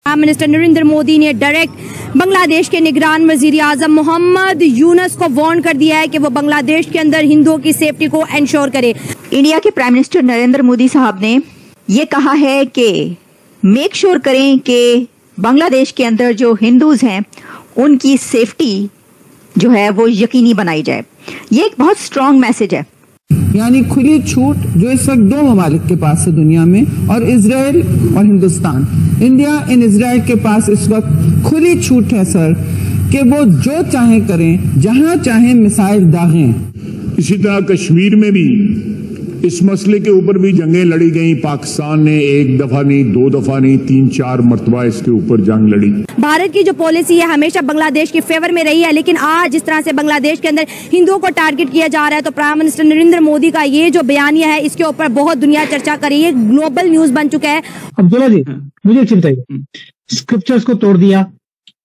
Prime minister Narendra Modi ने direct Bangladesh के निगरान वजीर आजम मोहम्मद यूनुस को वार्न कर दिया है कि वो बांग्लादेश के अंदर हिंदुओं की सेफ्टी को इंश्योर करे। इंडिया के प्राइम मिनिस्टर नरेंद्र मोदी साहब ने ये कहा है कि मेक श्योर करें कि बांग्लादेश के अंदर जो हिंदूज हैं उनकी सेफ्टी जो है वो यकीनी बनाई जाए। ये एक बहुत स्ट्रॉन्ग मैसेज है। यानी खुली छूट जो इस वक्त दो ममालिक के पास है दुनिया में, और इजराइल और हिंदुस्तान। इंडिया एंड इजराइल के पास इस वक्त खुली छूट है सर कि वो जो चाहे करें, जहां चाहे मिसाइल दागें। इसी तरह कश्मीर में भी इस मसले के ऊपर भी जंगें लड़ी गई। पाकिस्तान ने एक दफा नहीं, दो दफा नहीं, 3-4 मरतबा इसके ऊपर जंग लड़ी। भारत की जो पॉलिसी है हमेशा बांग्लादेश के फेवर में रही है, लेकिन आज जिस तरह से बांग्लादेश के अंदर हिंदुओं को टारगेट किया जा रहा है, तो प्राइम मिनिस्टर नरेंद्र मोदी का ये जो बयानिया है इसके ऊपर बहुत दुनिया चर्चा कर रही है, ग्लोबल न्यूज बन चुका है। अब्दुल्ला जी, मुझे एक बताइए, स्क्रिप्चर्स को तोड़ दिया,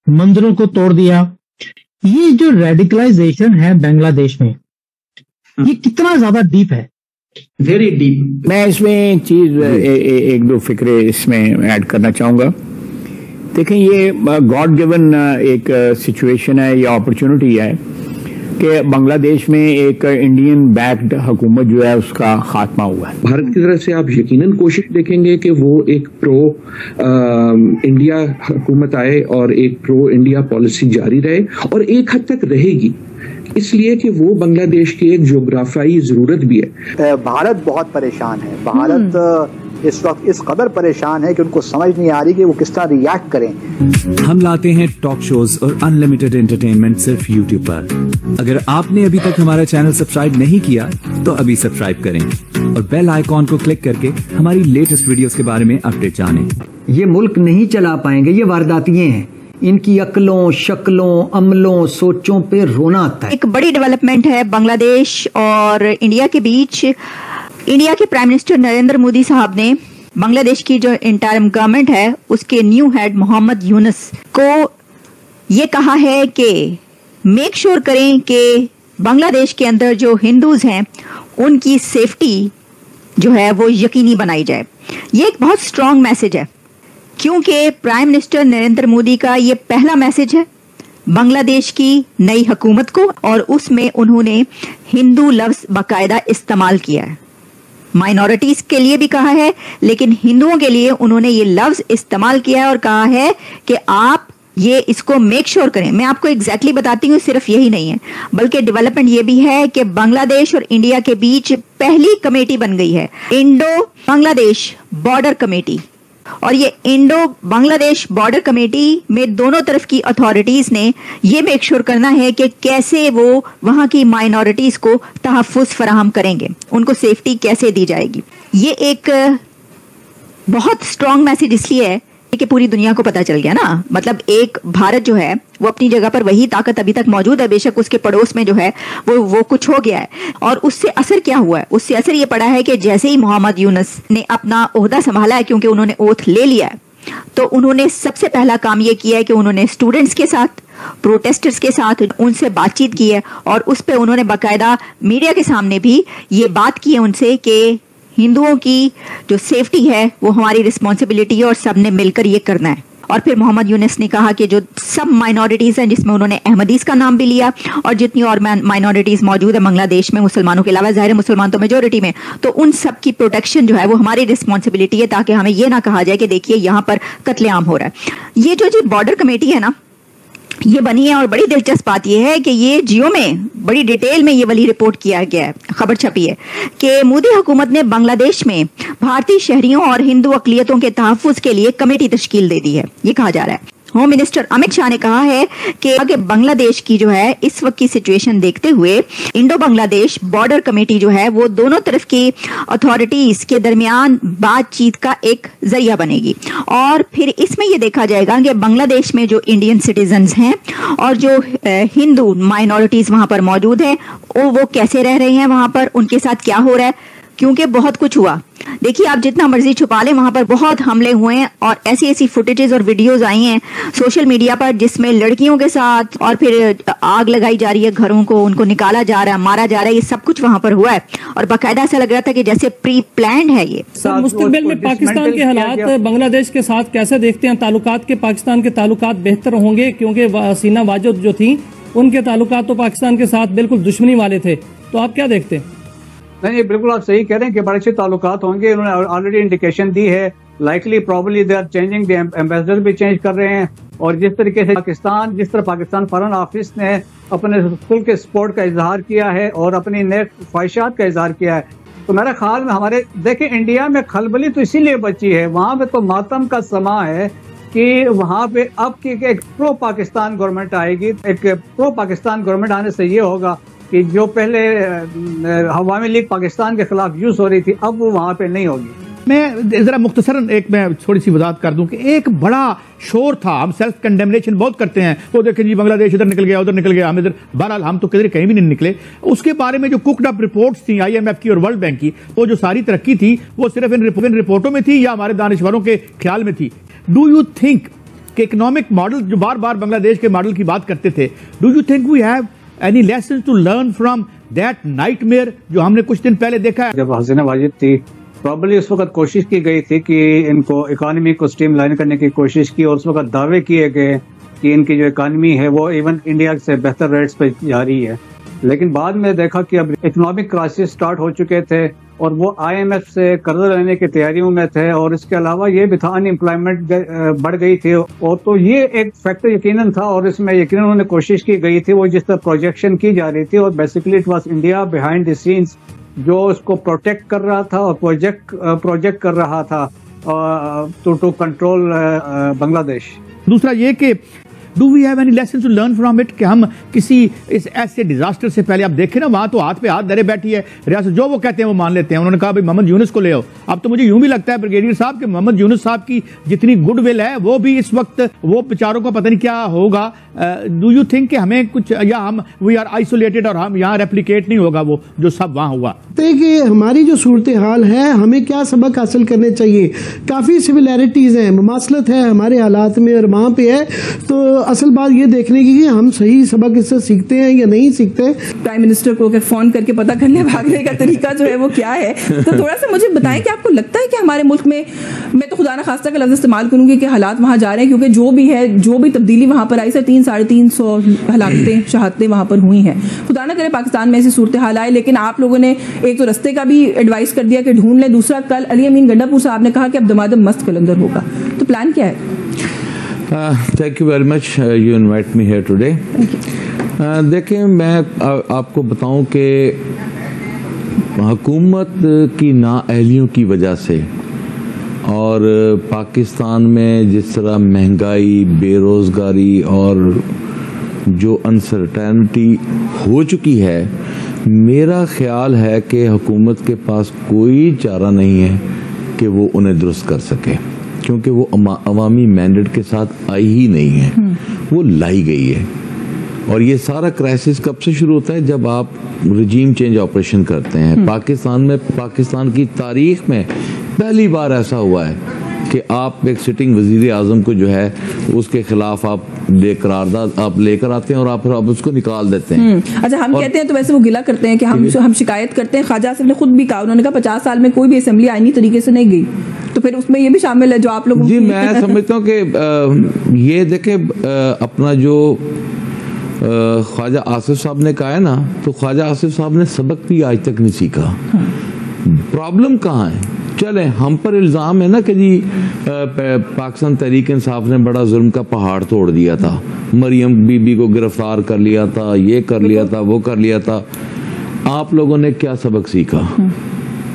मंदिरों को तोड़ दिया, ये जो रेडिकलाइजेशन है बांग्लादेश में, ये कितना ज्यादा डीप है? Very deep. मैं इसमें एक चीज एक दो फिक्रे इसमें ऐड करना चाहूंगा। देखें, ये गॉड गिवन एक सिचुएशन है या अपॉर्चुनिटी है कि बांग्लादेश में एक इंडियन बैक्ड हुकूमत जो है उसका खात्मा हुआ है। भारत की तरफ से आप यकीनन कोशिश देखेंगे कि वो एक प्रो इंडिया हुकूमत आए और एक प्रो इंडिया पॉलिसी जारी रहे, और एक हद तक रहेगी, इसलिए कि वो बांग्लादेश की एक ज्योग्राफियाई जरूरत भी है। भारत बहुत परेशान है। भारत इस वक्त इस कदर परेशान है कि उनको समझ नहीं आ रही कि वो किस तरह रिएक्ट करें। हम लाते हैं टॉक शोज और अनलिमिटेड एंटरटेनमेंट सिर्फ YouTube पर। अगर आपने अभी तक हमारा चैनल सब्सक्राइब नहीं किया तो अभी सब्सक्राइब करें और बेल आइकॉन को क्लिक करके हमारी लेटेस्ट वीडियोस के बारे में अपडेट जानें। ये मुल्क नहीं चला पाएंगे, ये वारदातियां हैं। इनकी अक्लों, शक्लों, अमलों, सोचों पे रोना आता है। एक बड़ी डेवलपमेंट है बांग्लादेश और इंडिया के बीच। इंडिया के प्राइम मिनिस्टर नरेंद्र मोदी साहब ने बांग्लादेश की जो इंटरिम गवर्नमेंट है उसके न्यू हेड मोहम्मद यूनुस को ये कहा है कि मेक श्योर करें कि बांग्लादेश के अंदर जो हिंदूज हैं उनकी सेफ्टी जो है वो यकीनी बनाई जाए। ये एक बहुत स्ट्रॉन्ग मैसेज है, क्योंकि प्राइम मिनिस्टर नरेंद्र मोदी का ये पहला मैसेज है बांग्लादेश की नई हुकूमत को, और उसमें उन्होंने हिंदू लफ्ज बाकायदा इस्तेमाल किया है। माइनॉरिटीज के लिए भी कहा है, लेकिन हिंदुओं के लिए उन्होंने ये लफ्ज इस्तेमाल किया है और कहा है कि आप ये इसको मेक श्योर करें। मैं आपको एग्जैक्टली बताती हूँ, सिर्फ यही नहीं है बल्कि डेवलपमेंट ये भी है कि बांग्लादेश और इंडिया के बीच पहली कमेटी बन गई है, इंडो बांग्लादेश बॉर्डर कमेटी। और ये इंडो बांग्लादेश बॉर्डर कमेटी में दोनों तरफ की अथॉरिटीज ने ये मेक श्योर करना है कि कैसे वो वहां की माइनॉरिटीज को तहफ़्फ़ुज़ फराहम करेंगे, उनको सेफ्टी कैसे दी जाएगी। ये एक बहुत स्ट्रॉन्ग मैसेज इसलिए है कि पूरी दुनिया को पता चल गया ना। मतलब एक भारत जो है वो अपनी जगह पर वही ताकत अभी तक मौजूद है, बेशक उसके पड़ोस में जो है वो कुछ हो गया है। और उससे असर क्या हुआ है? उससे असर ये पड़ा है कि जैसे ही मोहम्मद यूनुस ने अपना ओहदा संभाला है, क्योंकि उन्होंने ओथ ले लिया है, तो उन्होंने सबसे पहला काम ये किया है कि उन्होंने स्टूडेंट्स के साथ, प्रोटेस्टर्स के साथ उनसे बातचीत की है, और उस पर उन्होंने बाकायदा मीडिया के सामने भी ये बात की है उनसे कि हिंदुओं की जो सेफ्टी है वो हमारी रिस्पॉन्सिबिलिटी है और सबने मिलकर ये करना है। और फिर मोहम्मद यूनुस ने कहा कि जो सब माइनॉरिटीज हैं, जिसमें उन्होंने अहमदीज का नाम भी लिया, और जितनी और माइनॉरिटीज मौजूद है बांग्लादेश में मुसलमानों के अलावा, ज़ाहिर है मुसलमान तो मेजोरिटी में, तो उन सब की प्रोटेक्शन जो है वो हमारी रिस्पॉन्सिबिलिटी है, ताकि हमें ये ना कहा जाए कि देखिए यहाँ पर कत्लेआम हो रहा है। ये जो बॉर्डर कमेटी है ना, ये बनी है, और बड़ी दिलचस्प बात यह है कि ये जियो में बड़ी डिटेल में ये वाली रिपोर्ट किया गया है, खबर छपी है कि मोदी हुकूमत ने बांग्लादेश में भारतीय शहरियों और हिंदू अक़लियतों के तहफ़्फ़ुज़ के लिए कमेटी तश्कील दे दी है। ये कहा जा रहा है। होम मिनिस्टर अमित शाह ने कहा है कि बांग्लादेश की जो है इस वक्त की सिचुएशन देखते हुए इंडो बांग्लादेश बॉर्डर कमेटी जो है वो दोनों तरफ की अथॉरिटीज के दरमियान बातचीत का एक जरिया बनेगी, और फिर इसमें ये देखा जाएगा कि बांग्लादेश में जो इंडियन सिटीजन्स हैं और जो हिंदू माइनॉरिटीज वहां पर मौजूद है वो कैसे रह रहे हैं, वहां पर उनके साथ क्या हो रहा है, क्योंकि बहुत कुछ हुआ। देखिए आप जितना मर्जी छुपा लें, वहां पर बहुत हमले हुए हैं और ऐसी ऐसी फुटेजेस और वीडियोस आई हैं सोशल मीडिया पर जिसमें लड़कियों के साथ और फिर आग लगाई जा रही है घरों को, उनको निकाला जा रहा है, मारा जा रहा है, ये सब कुछ वहां पर हुआ है और बाकायदा ऐसा लग रहा था कि जैसे प्री प्लान्ड है ये। मुस्तकबिल में पाकिस्तान के हालात बांग्लादेश के साथ कैसे देखते हैं? ताल्लुकात के पाकिस्तान के ताल्लुकात बेहतर होंगे क्योंकि सीना वाजिद जो थी उनके ताल्लुकात तो पाकिस्तान के साथ बिल्कुल दुश्मनी वाले थे, तो आप क्या देखते हैं? नहीं, बिल्कुल आप सही कह रहे हैं कि बड़े अच्छे ताल्लुकात होंगे। उन्होंने ऑलरेडी इंडिकेशन दी है, likely probably they are changing, ambassador भी चेंज कर रहे हैं। और जिस तरीके से जिस तरह पाकिस्तान फॉरेन ऑफिस ने अपने खुल के सपोर्ट का इजहार किया है और अपनी नेक ख्वाहिशात का इजहार किया है, तो मेरा ख्याल में हमारे देखें इंडिया में खलबली तो इसीलिए बची है, वहां पे तो मातम का समा है कि वहां पे अब की एक प्रो पाकिस्तान गवर्नमेंट आएगी। एक प्रो पाकिस्तान गवर्नमेंट आने से ये होगा कि जो पहले अवामी लीग पाकिस्तान के खिलाफ यूज हो रही थी अब वो वहां पे नहीं होगी। मैं जरा मुख्तसरन मैं थोड़ी सी वजाहत कर दूं कि एक बड़ा शोर था, हम सेल्फ कंडेमनेशन बहुत करते हैं, वो देखें जी बांग्लादेश इधर निकल गया उधर निकल गया, हम इधर, बहरहाल हम तो किधर कहीं भी नहीं निकले। उसके बारे में जो कुकड अप रिपोर्ट्स थी IMF की और वर्ल्ड बैंक की, वो जो सारी तरक्की थी वो सिर्फ इन रिपोर्टों में थी या हमारे दानिशवरों के ख्याल में थी? डू यू थिंक कि इकोनॉमिक मॉडल जो बार बार बांग्लादेश के मॉडल की बात करते थे, do you think we have any lesson to learn from that nightmare जो हमने कुछ दिन पहले देखा है? जब हसीना वाजिद थी प्रॉब्ली उस वक्त कोशिश की गई थी कि इनको इकोनॉमी को स्ट्रीमलाइन करने की कोशिश की और उस वक्त दावे किए गए कि इनकी जो इकोनॉमी है वो इवन इंडिया से बेहतर रेट्स पे जा रही है, लेकिन बाद में देखा कि अब इकोनॉमिक क्राइसिस स्टार्ट हो चुके थे और वो IMF से कर्जा लेने की तैयारियों में थे और इसके अलावा ये भी था अनएम्प्लॉयमेंट बढ़ गई थी और तो ये एक फैक्टर यकीनन था और इसमें यकीनन उन्होंने कोशिश की गई थी वो जिस तरह प्रोजेक्शन की जा रही थी और basically it was India behind the scenes जो उसको प्रोटेक्ट कर रहा था और प्रोजेक्ट कर रहा था टू कंट्रोल बांग्लादेश। दूसरा ये कि do we have any lesson to learn from it कि हम किसी इस ऐसे डिजास्टर से पहले, आप देखें ना वहां तो हाथ पे हाथ धरे बैठी है रियासत, जो वो कहते हैं वो मान लेते हैं। उन्होंने कहा भाई मोहम्मद यूनुस को ले आओ। अब तो मुझे यूं भी लगता है ब्रिगेडियर साहब कि मोहम्मद यूनुस साहब की जितनी गुडविल है वो भी इस वक्त वो बेचारों को पता नहीं क्या होगा। डू यू थिंक कि हमें कुछ या हम वी आर आइसोलेटेड और हम यहाँ रेप्लिकेट नहीं होगा वो जो सब वहां हुआ? कि हमारी जो सूरत हाल है हमें क्या सबक हासिल करने चाहिए? काफी सिमिलैरिटीज हैं, मुमासलत है हमारे हालात में और वहां पे है, तो असल बात ये देखने की कि हम सही सबक इससे सीखते हैं या नहीं सीखते। प्राइम मिनिस्टर को अगर फोन करके पता करने भागने का तरीका जो है वो क्या है, तो थोड़ा सा मुझे बताएं कि आपको लगता है कि हमारे मुल्क में, मैं तो खुदा ना खास्ता का लफ्ज इस्तेमाल करूंगी कि हालात वहां जा रहे हैं, क्योंकि जो भी है जो भी तब्दीली वहां पर आई सर 300-350 हलाकतें शहादतें वहां पर हुई हैं। खुदा ना करे पाकिस्तान में ऐसी सूरत हाल आए, लेकिन आप लोगों ने एक तो रस्ते का भी एडवाइस कर दिया कि ढूंढ लें, दूसरा कल अली अमीन गंडापुर साहब ने कहा कि अब दमादम मस्त कलंदर होगा, तो प्लान क्या है? Thank you very much you invite me here today. देखें मैं आपको बताऊं कि हुकूमत की नाअहलियों की वजह से और पाकिस्तान में जिस तरह महंगाई, बेरोज़गारी और जो अनसर्टेनिटी हो चुकी है, मेरा ख्याल है कि हुकूमत के पास कोई चारा नहीं है कि वो उन्हें दुरुस्त कर सके, क्योंकि वो अवामी मैंडेट के साथ आई ही नहीं है, वो लाई गई है। और ये सारा क्राइसिस कब से शुरू होता है? जब आप रिजीम चेंज ऑपरेशन करते हैं। पाकिस्तान की तारीख में पहली बार ऐसा हुआ है कि आप एक सिटिंग वजीर आजम को जो है उसके खिलाफ आप करारदाद आप लेकर आते हैं और आप उसको निकाल देते हैं। अच्छा, हम कहते हैं तो वैसे वो गिला करते हैं कि हम शिकायत करते हैं। ख्वाजा आसिफ ने खुद भी कहा, उन्होंने कहा 50 साल में कोई भी असेंबली आईनी तरीके से नहीं गई, तो फिर उसमें ये भी शामिल है जो आप लोग। जी मैं समझता हूँ कि ये देखें अपना जो ख्वाजा आसिफ साहब ने कहा है ना, तो ख्वाजा आसिफ साहब ने सबक भी आज तक नहीं सीखा। प्रॉब्लम कहाँ है? चले हम पर इल्ज़ाम है ना कि जी पाकिस्तान तहरीक इंसाफ ने बड़ा जुल्म का पहाड़ तोड़ दिया था, मरियम बीबी को गिरफ्तार कर लिया था, ये कर लिया था, वो कर लिया था। आप लोगों ने क्या सबक सीखा?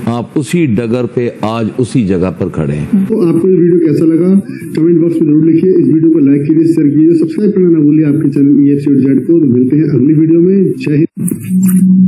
आप उसी डगर पे आज उसी जगह पर खड़े हैं। तो आपको ये वीडियो कैसा लगा कमेंट बॉक्स में जरूर लिखिए। इस वीडियो को लाइक कीजिए, शेयर कीजिए, सब्सक्राइब करना ना भूलिए आपके चैनल EFC को। तो मिलते हैं अगली वीडियो में। जय हिंद।